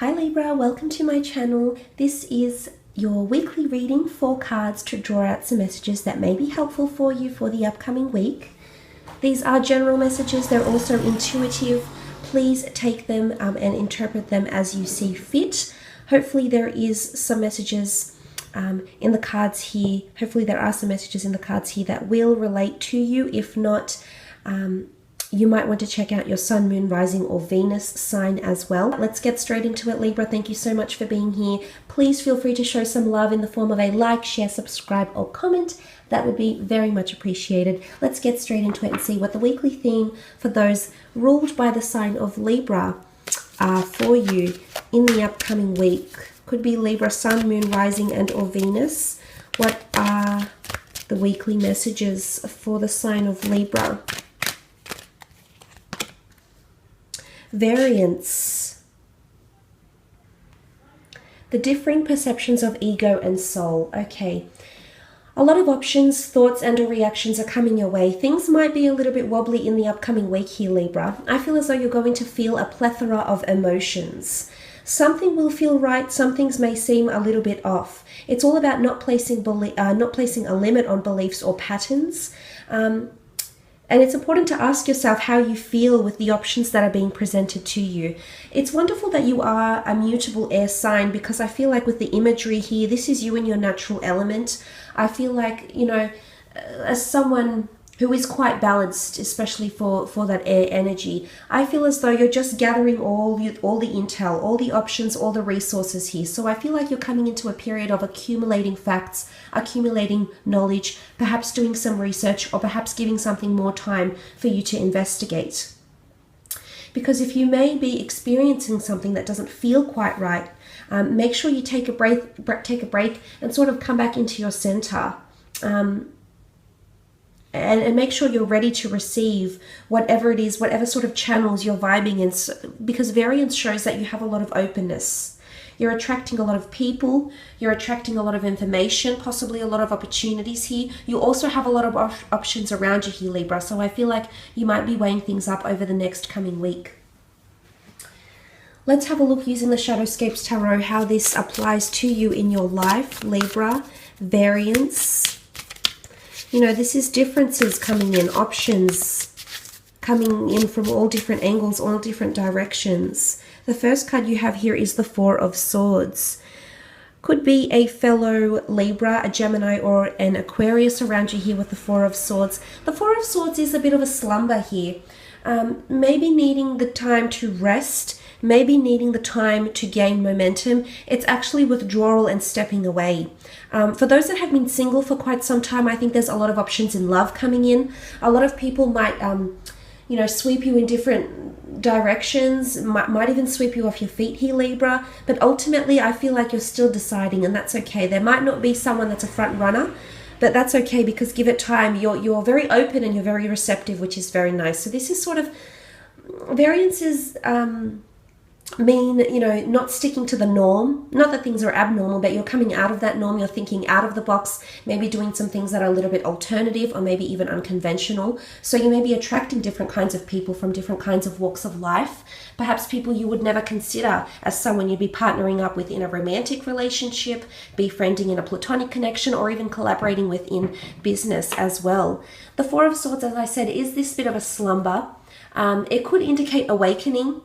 Hi Libra, welcome to my channel. This is your weekly reading, 4 cards to draw out some messages that may be helpful for you for the upcoming week. These are general messages, they're also intuitive. Please take them and interpret them as you see fit. Hopefully there is some messages in the cards here. Hopefully there are some messages in the cards here that will relate to you. If not, you might want to check out your sun, moon, rising, or Venus sign as well. Let's get straight into it, Libra. Thank you so much for being here. Please feel free to show some love in the form of a like, share, subscribe, or comment. That would be very much appreciated. Let's get straight into it and see what the weekly theme for those ruled by the sign of Libra are for you in the upcoming week. Could be Libra, sun, moon, rising, and or Venus. What are the weekly messages for the sign of Libra? Variance. The differing perceptions of ego and soul. Okay. A lot of options, thoughts, and or reactions are coming your way. Things might be a little bit wobbly in the upcoming week here, Libra. I feel as though you're going to feel a plethora of emotions. Something will feel right, some things may seem a little bit off. It's all about not placing a limit on beliefs or patterns. And it's important to ask yourself how you feel with the options that are being presented to you. It's wonderful that you are a mutable air sign, because I feel like with the imagery here, this is you in your natural element. I feel like, you know, as someone who is quite balanced, especially for that air energy, I feel as though you're just gathering all the intel, all the options, all the resources here. So I feel like you're coming into a period of accumulating facts, accumulating knowledge, perhaps doing some research, or perhaps giving something more time for you to investigate. Because if you may be experiencing something that doesn't feel quite right, make sure you take a break and sort of come back into your center. And make sure you're ready to receive whatever it is, whatever sort of channels you're vibing in, because variance shows that you have a lot of openness. You're attracting a lot of people, you're attracting a lot of information, possibly a lot of opportunities here. You also have a lot of options around you here, Libra, so I feel like you might be weighing things up over the next coming week. Let's have a look using the Shadowscapes Tarot, how this applies to you in your life, Libra. Variance. You know, this is differences coming in, options coming in from all different angles, all different directions. The first card you have here is the Four of Swords. Could be a fellow Libra, a Gemini, or an Aquarius around you here with the Four of Swords. The Four of Swords is a bit of a slumber here. Maybe needing the time to rest, maybe needing the time to gain momentum. It's actually withdrawal and stepping away. For those that have been single for quite some time, I think there's a lot of options in love coming in. A lot of people might, you know, sweep you in different directions, might even sweep you off your feet here, Libra. But ultimately, I feel like you're still deciding, and that's okay. There might not be someone that's a front runner, but that's okay, because give it time. You're very open and you're very receptive, which is very nice. So this is sort of, variances mean, you know, not sticking to the norm. Not that things are abnormal, but you're coming out of that norm. You're thinking out of the box, maybe doing some things that are a little bit alternative or maybe even unconventional. So you may be attracting different kinds of people from different kinds of walks of life. Perhaps people you would never consider as someone you'd be partnering up with in a romantic relationship, befriending in a platonic connection, or even collaborating with in business as well. The Four of Swords, as I said, is this bit of a slumber. It could indicate awakening,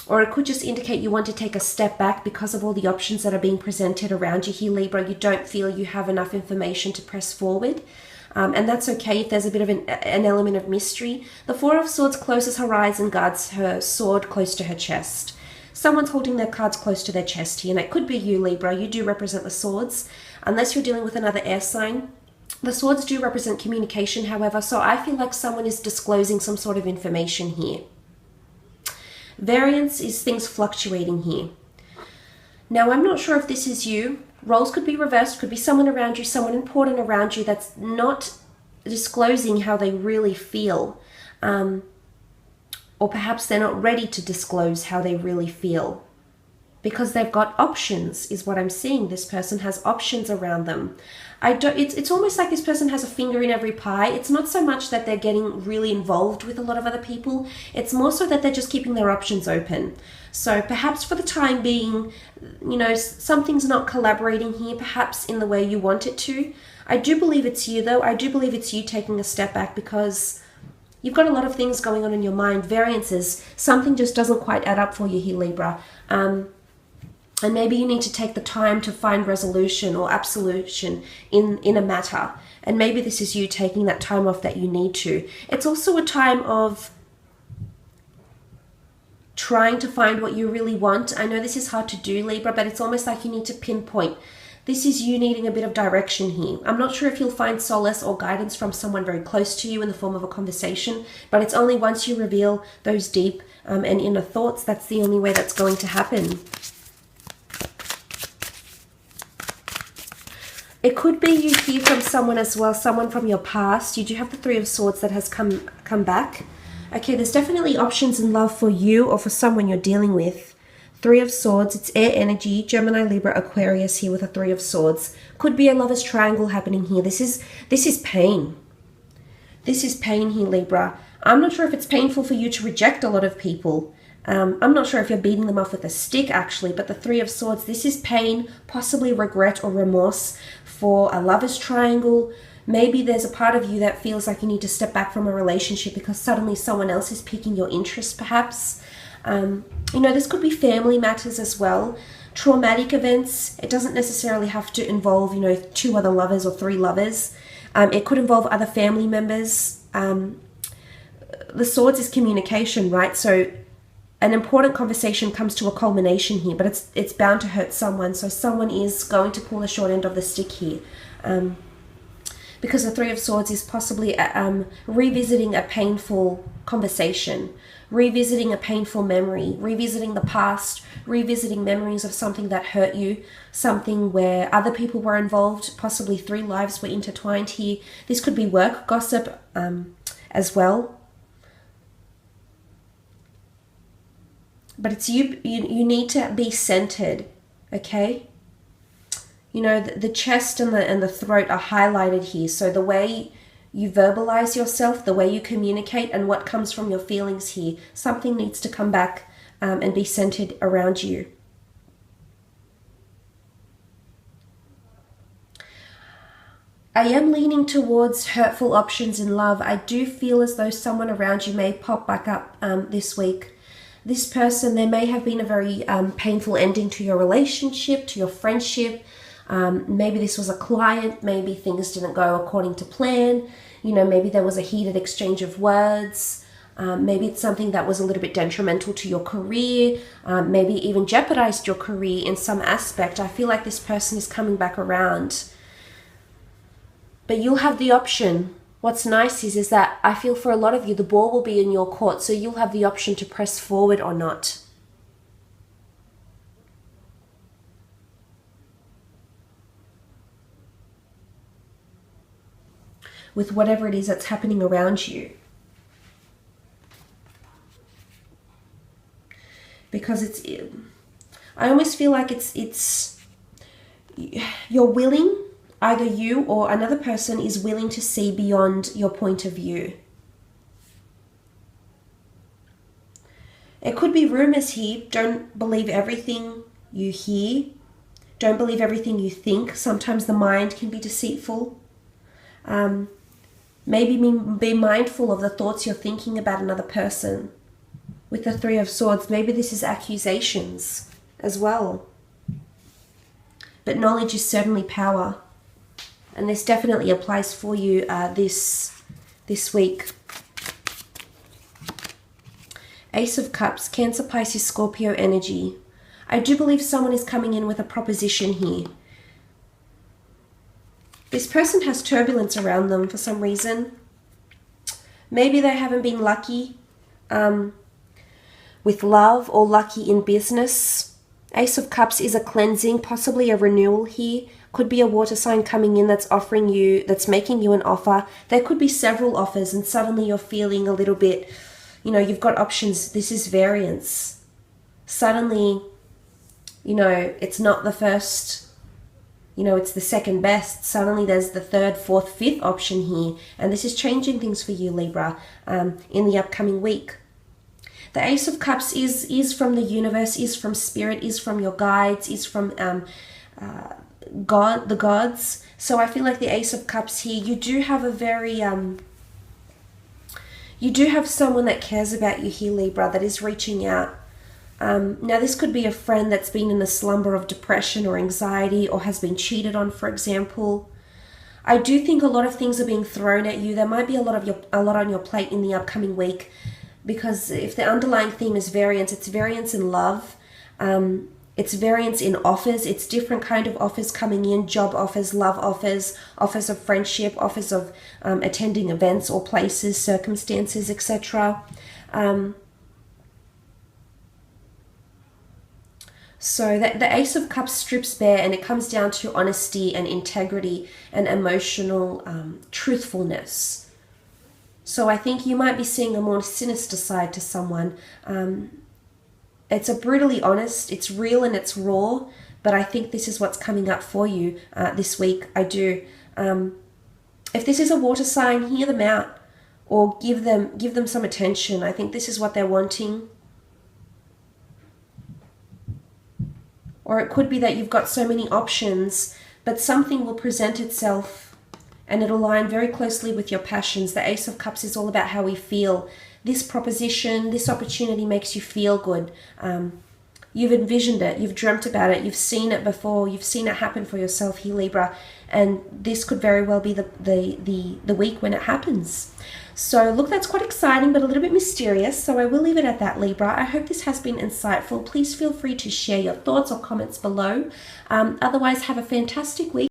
or it could just indicate you want to take a step back because of all the options that are being presented around you here, Libra. You don't feel you have enough information to press forward. And that's okay if there's a bit of an element of mystery. The Four of Swords closes her eyes and guards her sword close to her chest. Someone's holding their cards close to their chest here, and it could be you, Libra. You do represent the swords, unless you're dealing with another air sign. The swords do represent communication, however, so I feel like someone is disclosing some sort of information here. Variance is things fluctuating here. Now, I'm not sure if this is you. Roles could be reversed, could be someone around you, someone important around you that's not disclosing how they really feel. Or perhaps they're not ready to disclose how they really feel, because they've got options, is what I'm seeing. This person has options around them. It's almost like this person has a finger in every pie. It's not so much that they're getting really involved with a lot of other people. It's more so that they're just keeping their options open. So perhaps for the time being, you know, something's not collaborating here, perhaps in the way you want it to. I do believe it's you, though. I do believe it's you taking a step back, because you've got a lot of things going on in your mind, variances. Something just doesn't quite add up for you here, Libra. And maybe you need to take the time to find resolution or absolution in a matter. And maybe this is you taking that time off that you need to. It's also a time of trying to find what you really want. I know this is hard to do, Libra, but it's almost like you need to pinpoint. This is you needing a bit of direction here. I'm not sure if you'll find solace or guidance from someone very close to you in the form of a conversation, but it's only once you reveal those deep and inner thoughts, that's the only way that's going to happen. It could be you hear from someone as well, someone from your past. You do have the Three of Swords that has come back. Okay, there's definitely options in love for you or for someone you're dealing with. Three of Swords, it's air energy, Gemini, Libra, Aquarius here with a Three of Swords. Could be a lover's triangle happening here. This is pain. This is pain here, Libra. I'm not sure if it's painful for you to reject a lot of people. I'm not sure if you're beating them off with a stick, actually, but the Three of Swords, this is pain, possibly regret or remorse for a lover's triangle. Maybe there's a part of you that feels like you need to step back from a relationship because suddenly someone else is piquing your interest, perhaps. You know, this could be family matters as well. Traumatic events. It doesn't necessarily have to involve, you know, 2 other lovers or 3 lovers. It could involve other family members. The Swords is communication, right? So an important conversation comes to a culmination here, but it's bound to hurt someone. So someone is going to pull the short end of the stick here. Because the Three of Swords is possibly revisiting a painful conversation, revisiting a painful memory, revisiting the past, revisiting memories of something that hurt you, something where other people were involved, possibly 3 lives were intertwined here. This could be work gossip as well. But it's you need to be centered, okay? You know, the chest and the throat are highlighted here. So the way you verbalize yourself, the way you communicate, and what comes from your feelings here, something needs to come back and be centered around you. I am leaning towards hurtful options in love. I do feel as though someone around you may pop back up this week. This person, there may have been a very painful ending to your relationship, to your friendship. Maybe this was a client, maybe things didn't go according to plan. You know, maybe there was a heated exchange of words. Maybe it's something that was a little bit detrimental to your career, maybe even jeopardized your career in some aspect. I feel like this person is coming back around. But you'll have the option. What's nice is that I feel for a lot of you, the ball will be in your court, so you'll have the option to press forward or not. With whatever it is that's happening around you. Because I almost feel like it's you're willing, either you or another person is willing to see beyond your point of view. It could be rumors here. Don't believe everything you hear. Don't believe everything you think. Sometimes the mind can be deceitful. Maybe be mindful of the thoughts you're thinking about another person. With the Three of Swords, maybe this is accusations as well. But knowledge is certainly power. And this definitely applies for you this week. Ace of Cups, Cancer, Pisces, Scorpio energy. I do believe someone is coming in with a proposition here. This person has turbulence around them for some reason. Maybe they haven't been lucky with love or lucky in business. Ace of Cups is a cleansing, possibly a renewal here. Could be a water sign coming in that's offering you, that's making you an offer. There could be several offers and suddenly you're feeling a little bit, you know, you've got options. This is variance. Suddenly, you know, it's not the first, you know, it's the second best. Suddenly there's the 3rd, 4th, 5th option here. And this is changing things for you, Libra, in the upcoming week. The Ace of Cups is from the universe, is from spirit, is from your guides, is from God, the gods. So I feel like the Ace of Cups here, you do have a very you do have someone that cares about you here, Libra, that is reaching out. Now this could be a friend that's been in a slumber of depression or anxiety, or has been cheated on, for example. I do think a lot of things are being thrown at you. There might be a lot on your plate in the upcoming week, because if the underlying theme is variance, it's variance in love. It's variance in offers. It's different kind of offers coming in: job offers, love offers, offers of friendship, offers of attending events or places, circumstances, etc. So that the Ace of Cups strips bare, and it comes down to honesty and integrity and emotional truthfulness. So I think you might be seeing a more sinister side to someone. It's a brutally honest, it's real and it's raw, but I think this is what's coming up for you this week. I do. If this is a water sign, hear them out, or give them some attention. I think this is what they're wanting. Or it could be that you've got so many options, but something will present itself and it'll align very closely with your passions. The Ace of Cups is all about how we feel. This proposition, this opportunity makes you feel good. You've envisioned it, you've dreamt about it, you've seen it before, you've seen it happen for yourself here, Libra, and this could very well be the week when it happens. So look, that's quite exciting, but a little bit mysterious. So I will leave it at that, Libra. I hope this has been insightful. Please feel free to share your thoughts or comments below. Otherwise, have a fantastic week.